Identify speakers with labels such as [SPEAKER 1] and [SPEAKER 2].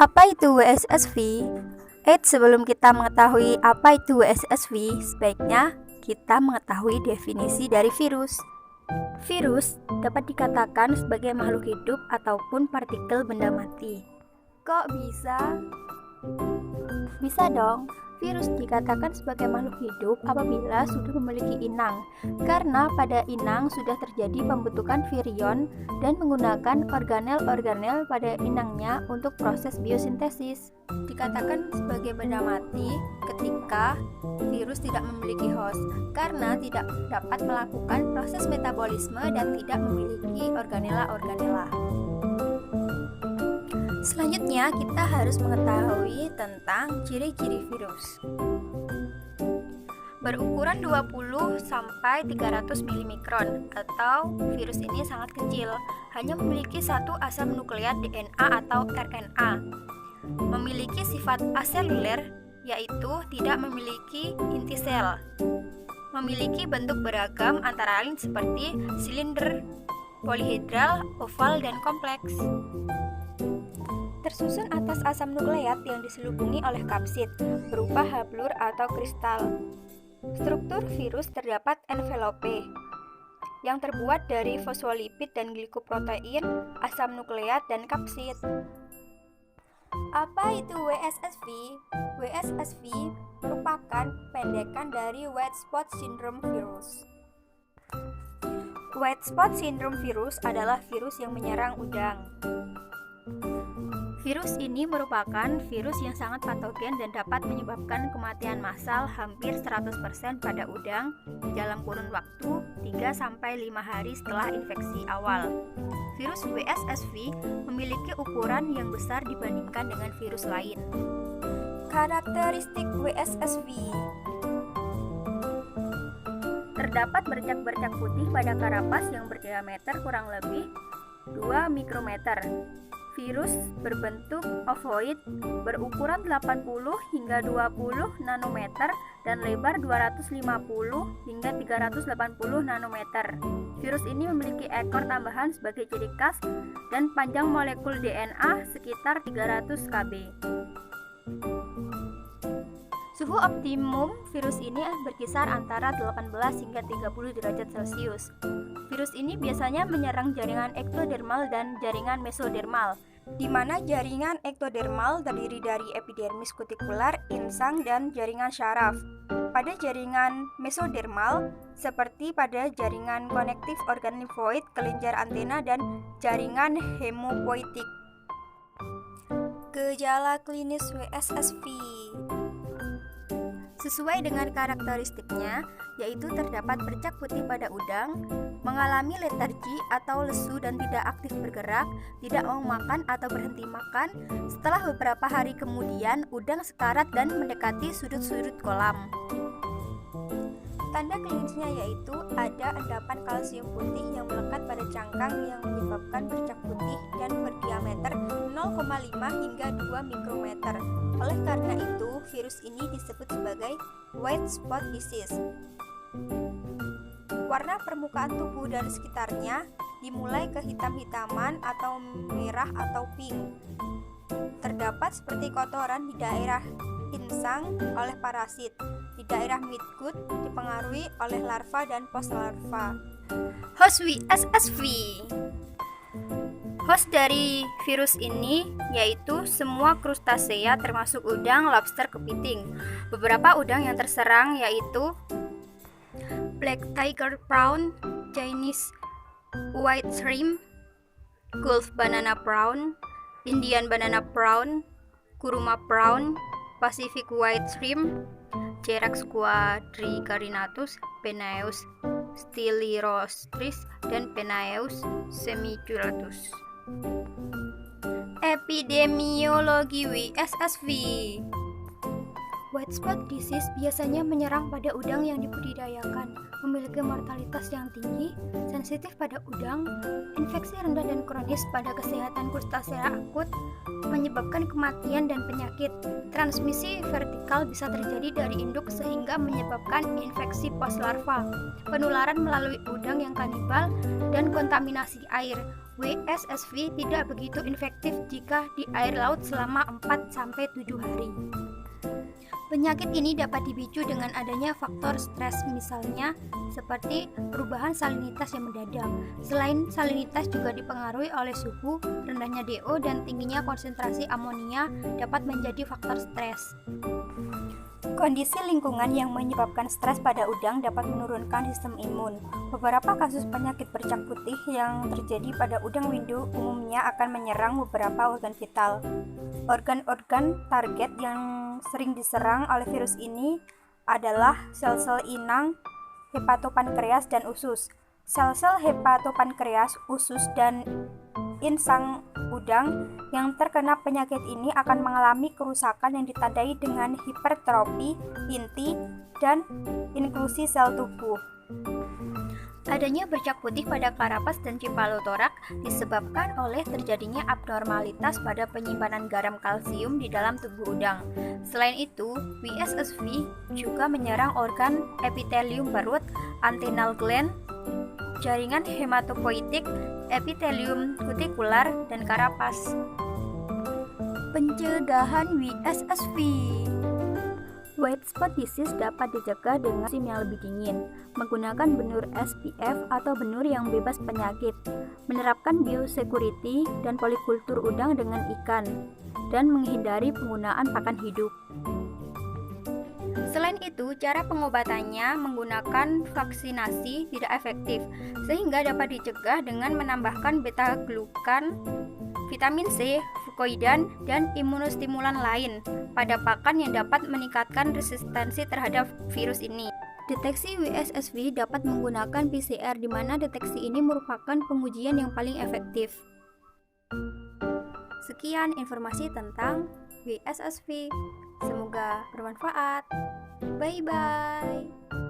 [SPEAKER 1] Apa itu WSSV? Sebelum kita mengetahui apa itu WSSV, sebaiknya kita mengetahui definisi dari virus. Virus dapat dikatakan sebagai makhluk hidup ataupun partikel benda mati. Kok bisa? Bisa dong. Virus dikatakan sebagai makhluk hidup apabila sudah memiliki inang, karena pada inang sudah terjadi pembentukan virion dan menggunakan organel-organel pada inangnya untuk proses biosintesis. Dikatakan sebagai benda mati ketika virus tidak memiliki host, karena tidak dapat melakukan proses metabolisme dan tidak memiliki organela-organela. Selanjutnya, kita harus mengetahui tentang ciri-ciri virus. Berukuran 20 sampai 300 milimikron atau virus ini sangat kecil, hanya memiliki satu asam nukleat DNA atau RNA. Memiliki sifat aseluler, yaitu tidak memiliki inti sel. Memiliki bentuk beragam antara lain seperti silinder, polihedral, oval, dan kompleks. Tersusun atas asam nukleat yang diselubungi oleh kapsid berupa hablur atau kristal. Struktur virus terdapat envelope yang terbuat dari fosfolipid dan glikoprotein, asam nukleat, dan kapsid. Apa itu WSSV? WSSV merupakan pendekan dari White Spot Syndrome virus. White Spot Syndrome virus adalah virus yang menyerang udang. Virus ini merupakan virus yang sangat patogen dan dapat menyebabkan kematian massal hampir 100% pada udang dalam kurun waktu 3-5 hari setelah infeksi awal. Virus WSSV memiliki ukuran yang besar dibandingkan dengan virus lain. Karakteristik WSSV: terdapat bercak-bercak putih pada karapas yang berdiameter kurang lebih 2 mikrometer. Virus berbentuk ovoid berukuran 80 hingga 20 nanometer dan lebar 250 hingga 380 nanometer. Virus ini memiliki ekor tambahan sebagai ciri khas dan panjang molekul DNA sekitar 300 kb. Suhu optimum virus ini berkisar antara 18 hingga 30 derajat Celcius. Virus ini biasanya menyerang jaringan ektodermal dan jaringan mesodermal, di mana jaringan ektodermal terdiri dari epidermis kutikular, insang, dan jaringan syaraf. Pada jaringan mesodermal, seperti pada jaringan konektif organ limfoid, kelenjar antena, dan jaringan hemopoietik. Gejala klinis WSSV sesuai dengan karakteristiknya, yaitu terdapat bercak putih pada udang, mengalami letargi atau lesu dan tidak aktif bergerak, tidak mau makan atau berhenti makan. Setelah beberapa hari kemudian, udang sekarat dan mendekati sudut-sudut kolam. Tanda klinisnya yaitu ada endapan kalsium putih yang melekat pada cangkang yang menyebabkan bercak putih dan berdiameter 0,5 hingga 2 mikrometer. Oleh karena itu, virus ini disebut sebagai white spot disease. Warna permukaan tubuh dan sekitarnya dimulai kehitam-hitaman atau merah atau pink. Terdapat seperti kotoran di daerah insang oleh parasit. Di daerah midgut dipengaruhi oleh larva dan postlarva. Host WSSV. Host dari virus ini yaitu semua krustasea termasuk udang, lobster, kepiting. Beberapa udang yang terserang yaitu black tiger prawn, Chinese white shrimp, Gulf banana prawn, Indian banana prawn, Kuruma prawn, Pacific white shrimp, Cherax quadricarinatus, Penaeus stylirostris, dan Penaeus semiculatus. Epidemiologi WSSV. White spot disease biasanya menyerang pada udang yang dibudidayakan, memiliki mortalitas yang tinggi, sensitif pada udang, infeksi rendah dan kronis pada kesehatan Crustacea akut, menyebabkan kematian dan penyakit. Transmisi vertikal bisa terjadi dari induk sehingga menyebabkan infeksi postlarva, penularan melalui udang yang kanibal, dan kontaminasi air. WSSV tidak begitu infektif jika di air laut selama 4-7 hari. Penyakit ini dapat dipicu dengan adanya faktor stres, misalnya seperti perubahan salinitas yang mendadak. Selain salinitas juga dipengaruhi oleh suhu, rendahnya DO dan tingginya konsentrasi amonia dapat menjadi faktor stres. Kondisi lingkungan yang menyebabkan stres pada udang dapat menurunkan sistem imun. Beberapa kasus penyakit bercak putih yang terjadi pada udang windu umumnya akan menyerang beberapa organ vital. Organ-organ target yang sering diserang oleh virus ini adalah sel-sel inang, hepatopankreas, dan usus. Sel-sel hepatopankreas, usus, dan insang udang yang terkena penyakit ini akan mengalami kerusakan yang ditandai dengan hipertrofi inti dan inklusi sel tubuh. Adanya bercak putih pada karapas dan cefalotorak disebabkan oleh terjadinya abnormalitas pada penyimpanan garam kalsium di dalam tubuh udang. Selain itu, WSSV juga menyerang organ epitelium perut, antennal gland, jaringan hematopoietik, epitelium kutikular, dan karapas. Pencegahan WSSV. White spot disease dapat dicegah dengan musim yang lebih dingin, menggunakan benur SPF atau benur yang bebas penyakit, menerapkan biosecurity dan polikultur udang dengan ikan, dan menghindari penggunaan pakan hidup. Selain itu, cara pengobatannya menggunakan vaksinasi tidak efektif, sehingga dapat dicegah dengan menambahkan beta-glukan, vitamin C, fukoidan, dan imunostimulan lain pada pakan yang dapat meningkatkan resistensi terhadap virus ini. Deteksi WSSV dapat menggunakan PCR, di mana deteksi ini merupakan pengujian yang paling efektif. Sekian informasi tentang WSSV. Semoga bermanfaat. Bye-bye.